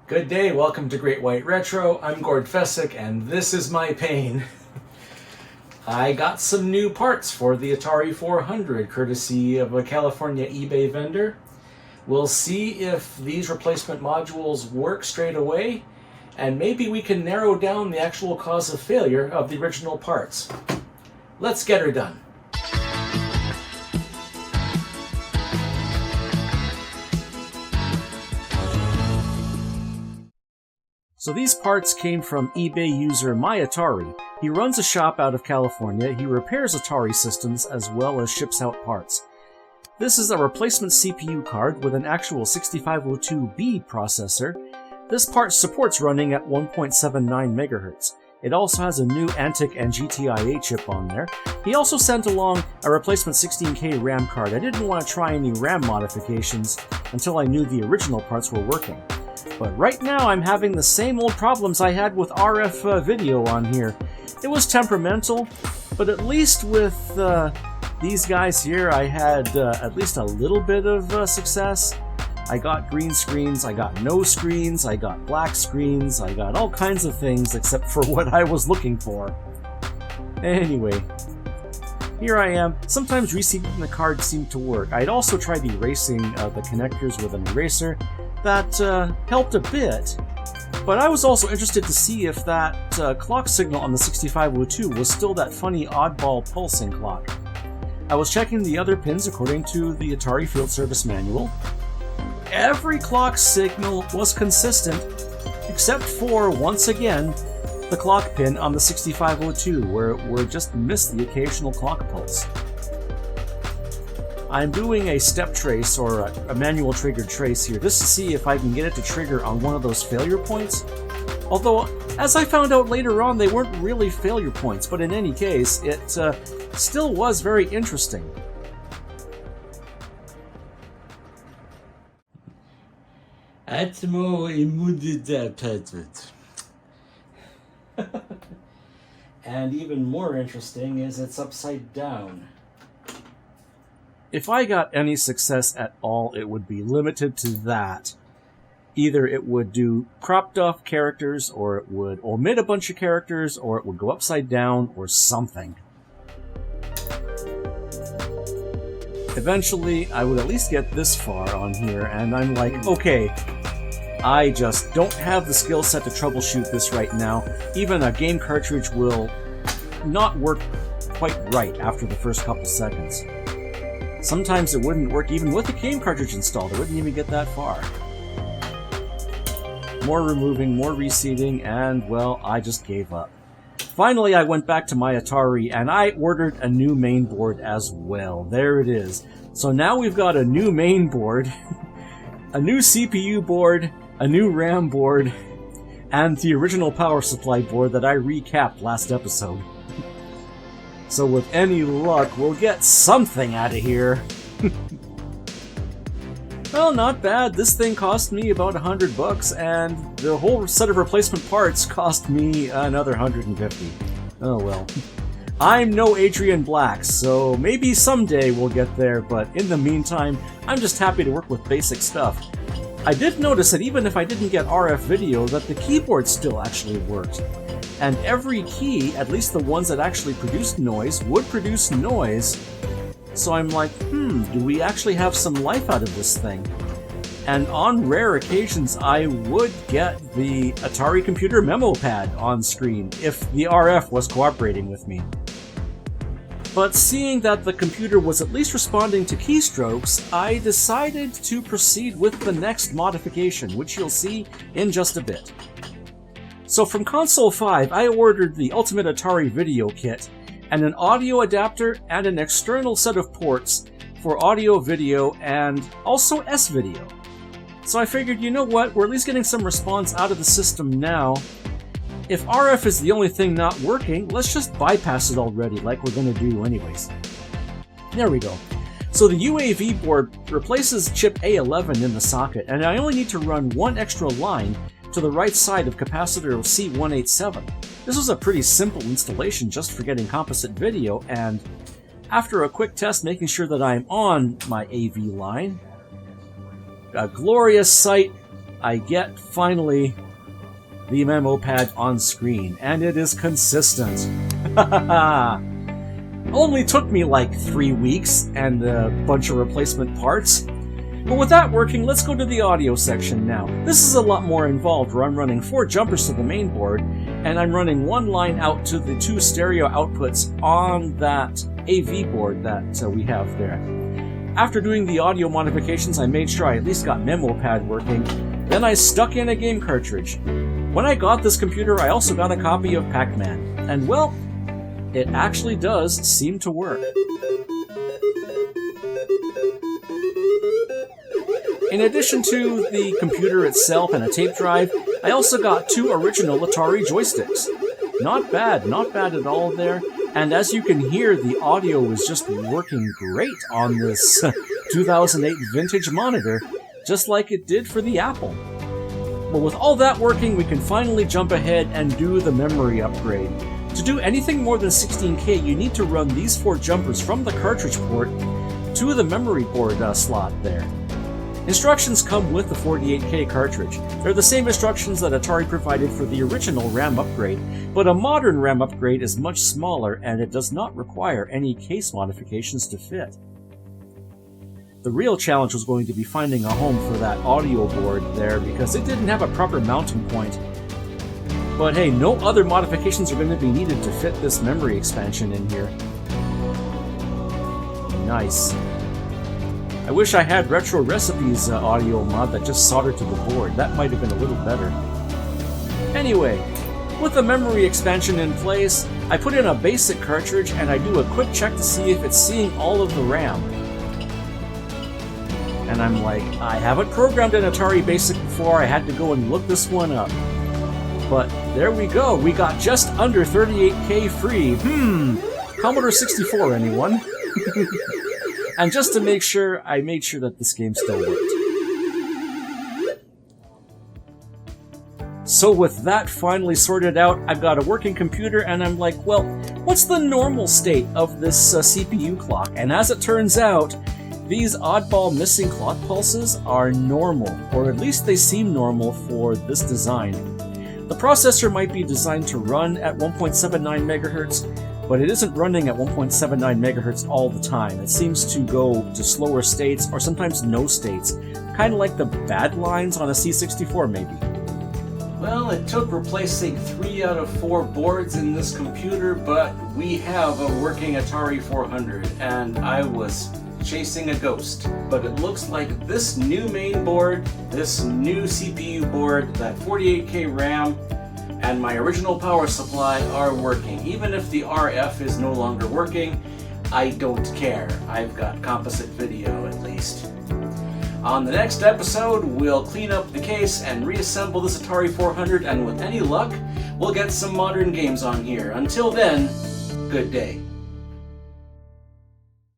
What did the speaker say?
Good day, welcome to Great White Retro. I'm Gord Fessick, and this is my pain. I got some new parts for the Atari 400, courtesy of a California eBay vendor. We'll see if these replacement modules work straight away, and maybe we can narrow down the actual cause of failure of the original parts. Let's get her done. So these parts came from eBay user MyAtari. He runs a shop out of California. He repairs Atari systems as well as ships out parts. This is a replacement CPU card with an actual 6502B processor. This part supports running at 1.79 MHz. It also has a new Hantek and GTIA chip on there. He also sent along a replacement 16K RAM card. I didn't want to try any RAM modifications until I knew the original parts were working. But right now I'm having the same old problems I had with RF video on here. It was temperamental, but at least with these guys here I had at least a little bit of success. I got green screens, I got no screens, I got black screens, I got all kinds of things except for what I was looking for. Anyway, here I am. Sometimes reseating the card seemed to work. I'd also tried erasing the connectors with an eraser. That helped a bit, but I was also interested to see if that clock signal on the 6502 was still that funny oddball pulsing clock. I was checking the other pins according to the Atari Field Service Manual. Every clock signal was consistent, except for, once again, the clock pin on the 6502, where it just missed the occasional clock pulse. I'm doing a step trace, or a manual triggered trace here, just to see if I can get it to trigger on one of those failure points. Although, as I found out later on, they weren't really failure points, but in any case, it still was very interesting. ATEMO PADMU. And even more interesting is it's upside down. If I got any success at all, it would be limited to that. Either it would do cropped off characters, or it would omit a bunch of characters, or it would go upside down, or something. Eventually, I would at least get this far on here, and I'm like, okay, I just don't have the skill set to troubleshoot this right now. Even a game cartridge will not work quite right after the first couple seconds. Sometimes it wouldn't work even with the game cartridge installed. It wouldn't even get that far. More removing, more reseating, and, well, I just gave up. Finally, I went back to my Atari, and I ordered a new main board as well. There it is. So now we've got a new main board, a new CPU board, a new RAM board, and the original power supply board that I recapped last episode. So with any luck, we'll get something out of here. Well, not bad. This thing cost me about $100, and the whole set of replacement parts cost me another $150. Oh well. I'm no Adrian Black, so maybe someday we'll get there, but in the meantime, I'm just happy to work with basic stuff. I did notice that even if I didn't get RF video, that the keyboard still actually worked. And every key, at least the ones that actually produced noise, would produce noise. So I'm like, do we actually have some life out of this thing? And on rare occasions, I would get the Atari computer memo pad on screen if the RF was cooperating with me. But seeing that the computer was at least responding to keystrokes, I decided to proceed with the next modification, which you'll see in just a bit. So from Console 5, I ordered the Ultimate Atari Video Kit, and an audio adapter and an external set of ports for audio, video, and also S-video. So I figured, you know what, we're at least getting some response out of the system now. If RF is the only thing not working, let's just bypass it already, like we're going to do anyways. There we go. So the UAV board replaces chip A11 in the socket, and I only need to run one extra line to the right side of capacitor C187. This was a pretty simple installation just for getting composite video, and after a quick test making sure that I'm on my AV line, a glorious sight, I get, finally, the memo pad on screen, and it is consistent. Only took me like 3 weeks and a bunch of replacement parts. But with that working, let's go to the audio section now. This is a lot more involved, where I'm running 4 jumpers to the main board, and I'm running 1 line out to the 2 stereo outputs on that AV board that we have there. After doing the audio modifications, I made sure I at least got memo pad working. Then I stuck in a game cartridge. When I got this computer, I also got a copy of Pac-Man. And well, it actually does seem to work. In addition to the computer itself and a tape drive, I also got 2 original Atari joysticks. Not bad at all there. And as you can hear, the audio is just working great on this 2008 vintage monitor, just like it did for the Apple. But with all that working, we can finally jump ahead and do the memory upgrade. To do anything more than 16K, you need to run these 4 jumpers from the cartridge port to the memory board slot there. Instructions come with the 48K cartridge. They're the same instructions that Atari provided for the original RAM upgrade, but a modern RAM upgrade is much smaller and it does not require any case modifications to fit. The real challenge was going to be finding a home for that audio board there because it didn't have a proper mounting point. But hey, no other modifications are going to be needed to fit this memory expansion in here. Nice. I wish I had Retro Recipes audio mod that just soldered to the board. That might have been a little better. Anyway, with the memory expansion in place, I put in a basic cartridge and I do a quick check to see if it's seeing all of the RAM. And I'm like, I haven't programmed an Atari Basic before, I had to go and look this one up. But there we go, we got just under 38K free. Commodore 64, anyone? And just to make sure, I made sure that this game still worked. So with that finally sorted out, I've got a working computer and I'm like, well, what's the normal state of this CPU clock? And as it turns out, these oddball missing clock pulses are normal, or at least they seem normal for this design. The processor might be designed to run at 1.79 MHz, but it isn't running at 1.79 MHz all the time. It seems to go to slower states, or sometimes no states. Kind of like the bad lines on a C64, maybe. Well, it took replacing 3 out of 4 boards in this computer, but we have a working Atari 400, and I was chasing a ghost. But it looks like this new main board, this new CPU board, that 48K RAM, and my original power supply are working. Even if the RF is no longer working, I don't care. I've got composite video at least. On the next episode, we'll clean up the case and reassemble this Atari 400, and with any luck, we'll get some modern games on here. Until then, good day.